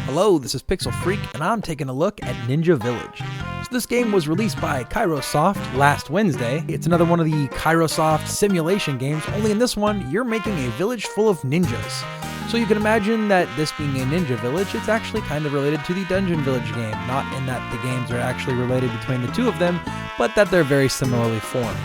Hello, this is Pixel Freak, and I'm taking a look at Ninja Village. So this game was released by Kairosoft last Wednesday. It's another one of the Kairosoft simulation games, only in this one, you're making a village full of ninjas. So you can imagine that this being a ninja village, it's actually kind of related to the Dungeon Village game. Not in that the games are actually related between the two of them, but that they're very similarly formed.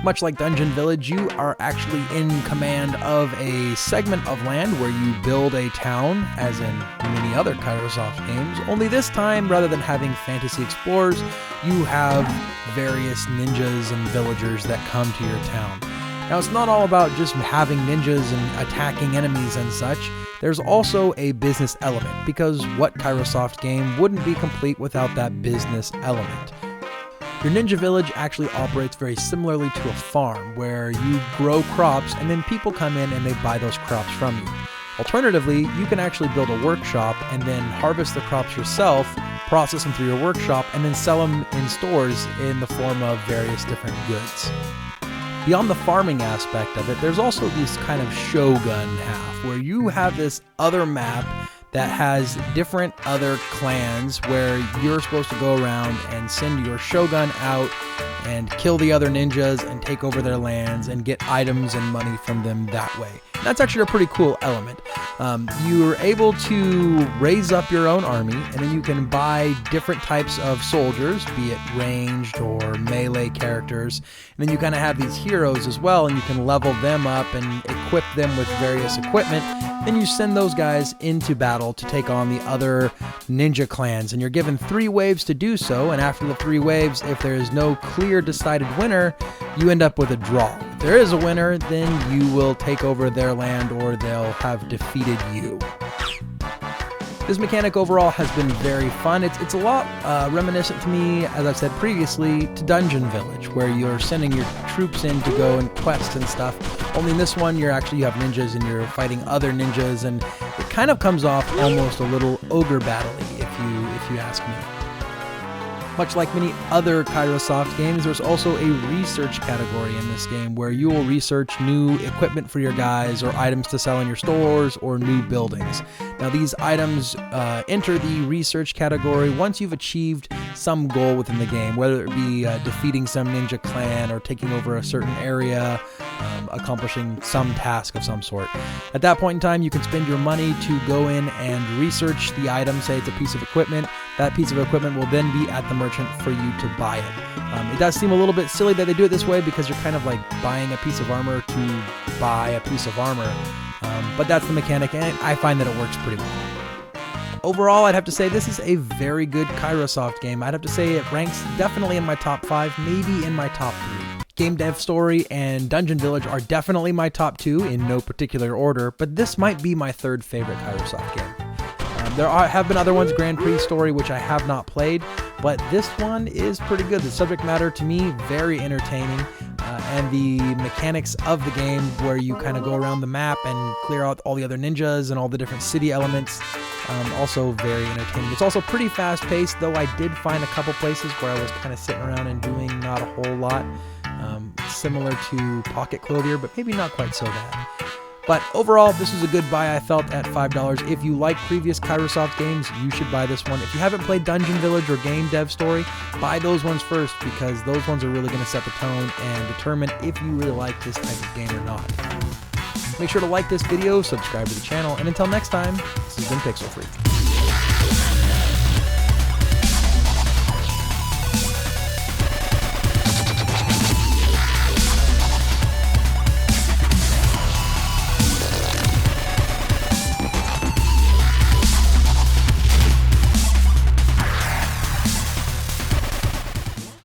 Much like Dungeon Village, you are actually in command of a segment of land where you build a town, as in many other Kairosoft games, only this time, rather than having fantasy explorers, you have various ninjas and villagers that come to your town. Now, it's not all about just having ninjas and attacking enemies and such. There's also a business element, because what Kairosoft game wouldn't be complete without that business element? Your ninja village actually operates very similarly to a farm, where you grow crops and then people come in and they buy those crops from you. Alternatively, you can actually build a workshop and then harvest the crops yourself, process them through your workshop, and then sell them in stores in the form of various different goods. Beyond the farming aspect of it, there's also this kind of shogun half, where you have this other map that has different other clans where you're supposed to go around and send your shogun out and kill the other ninjas and take over their lands and get items and money from them that way. That's actually a pretty cool element. You're able to raise up your own army, and then you can buy different types of soldiers, be it ranged or melee characters, and then you kind of have these heroes as well, and you can level them up and equip them with various equipment. Then you send those guys into battle to take on the other ninja clans, and you're given 3 waves to do so, and after the 3 waves, if there is no clear decided winner, you end up with a draw. If there is a winner, then you will take over their land or they'll have defeated you. This mechanic overall has been very fun. It's a lot reminiscent to me, as I've said previously, to Dungeon Village, where you're sending your troops in to go and quest and stuff. Only in this one, you have ninjas and you're fighting other ninjas, and it kind of comes off almost a little ogre battle-y, if you ask me. Much like many other Kairosoft games, there's also a research category in this game where you will research new equipment for your guys or items to sell in your stores or new buildings. Now, these items enter the research category once you've achieved some goal within the game, whether it be defeating some ninja clan or taking over a certain area, accomplishing some task of some sort. At that point in time, you can spend your money to go in and research the item. Say it's a piece of equipment. That piece of equipment will then be at the merchant for you to buy it. It does seem a little bit silly that they do it this way, because you're kind of like buying a piece of armor to buy a piece of armor. But that's the mechanic, and I find that it works pretty well. Overall, I'd have to say this is a very good Kairosoft game. I'd have to say it ranks definitely in my top 5, maybe in my top 3. Game Dev Story and Dungeon Village are definitely my top 2 in no particular order, but this might be my 3rd favorite Kairosoft game. There have been other ones, Grand Prix Story, which I have not played, but this one is pretty good. The subject matter, to me, very entertaining, and the mechanics of the game, where you kind of go around the map and clear out all the other ninjas and all the different city elements, also very entertaining. It's also pretty fast-paced, though I did find a couple places where I was kind of sitting around and doing not a whole lot, similar to Pocket Clothier, but maybe not quite so bad. But overall, this is a good buy, I felt, at $5. If you like previous Kairosoft games, you should buy this one. If you haven't played Dungeon Village or Game Dev Story, buy those ones first, because those ones are really going to set the tone and determine if you really like this type of game or not. Make sure to like this video, subscribe to the channel, and until next time, this has been Pixel Freak.